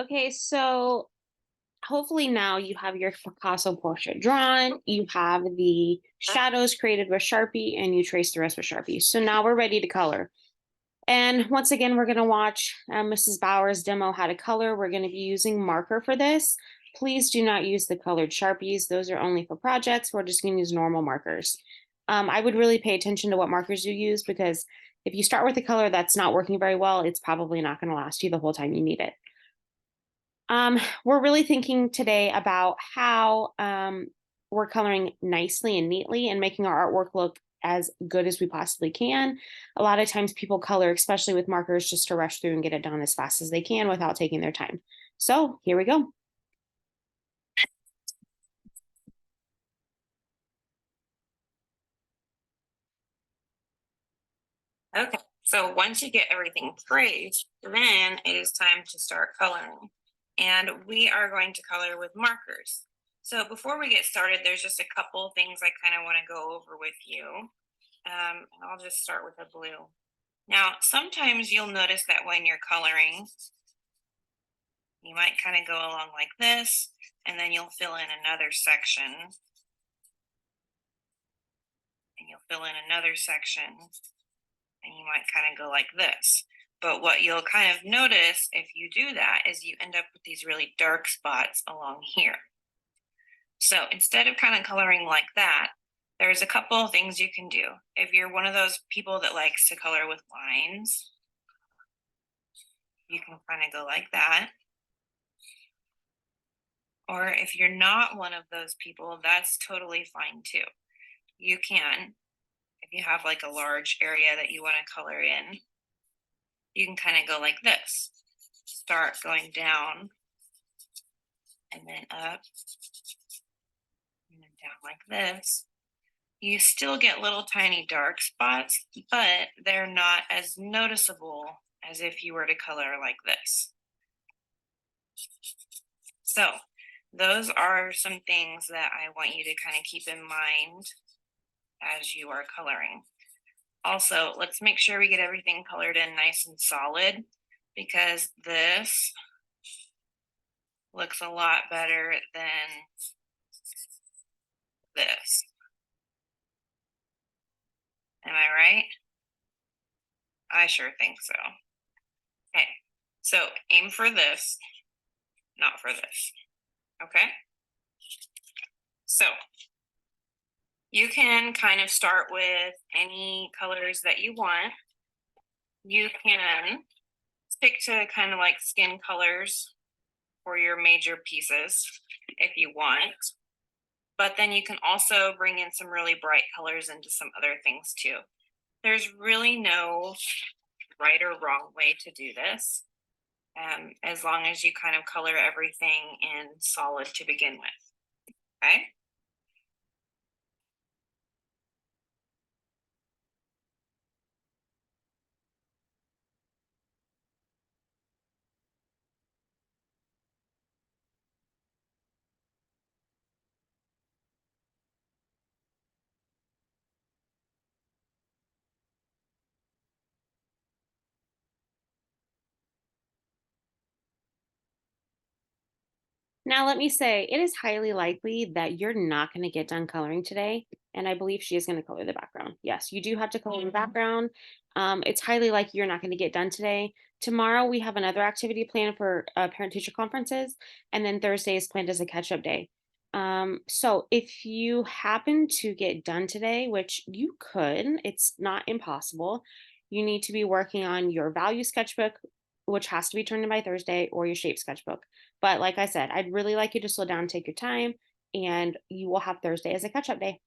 Okay, so hopefully now you have your Picasso portrait drawn, you have the shadows created with Sharpie, and you trace the rest with Sharpie. So now we're ready to color. And once again, we're going to watch Mrs. Bauer's demo how to color. We're going to be using marker for this. Please do not use the colored Sharpies. Those are only for projects. We're just going to use normal markers. I would really pay attention to what markers you use because if you start with a color that's not working very well, it's probably not going to last you the whole time you need it. We're really thinking today about how we're coloring nicely and neatly and making our artwork look as good as we possibly can. A lot of times people color, especially with markers, just to rush through and get it done as fast as they can without taking their time. So here we go. Okay, so once you get everything traced, then it is time to start coloring. And we are going to color with markers. So before we get started, there's just a couple of things I kind of want to go over with you. I'll just start with a blue. Now, sometimes you'll notice that when you're coloring, you might kind of go along like this, and then you'll fill in another section, and you'll fill in another section, and you might kind of go like this. But what you'll kind of notice if you do that is you end up with these really dark spots along here. So instead of kind of coloring like that, there's a couple of things you can do. If you're one of those people that likes to color with lines, you can kind of go like that. Or if you're not one of those people, that's totally fine too. You can, if you have like a large area that you want to color in, you can kind of go like this. Start going down and then up and then down like this. You still get little tiny dark spots, but they're not as noticeable as if you were to color like this. So those are some things that I want you to kind of keep in mind as you are coloring. Also, let's make sure we get everything colored in nice and solid because this looks a lot better than this. Am I right? I sure think so. Okay, so aim for this, not for this. Okay? So you can kind of start with any colors that you want. You can stick to kind of like skin colors for your major pieces if you want. But then you can also bring in some really bright colors into some other things too. There's really no right or wrong way to do this, as long as you kind of color everything in solid to begin with. Okay? Now, let me say, it is highly likely that you're not going to get done coloring today. And I believe she is going to color the background. Yes, you do have to color the background. It's highly likely you're not going to get done today. Tomorrow, we have another activity planned for parent teacher conferences. And then Thursday is planned as a catch up day. So if you happen to get done today, which you could, it's not impossible, you need to be working on your value sketchbook, which has to be turned in by Thursday, or your shape sketchbook. But like I said, I'd really like you to slow down, take your time, and you will have Thursday as a catch up day.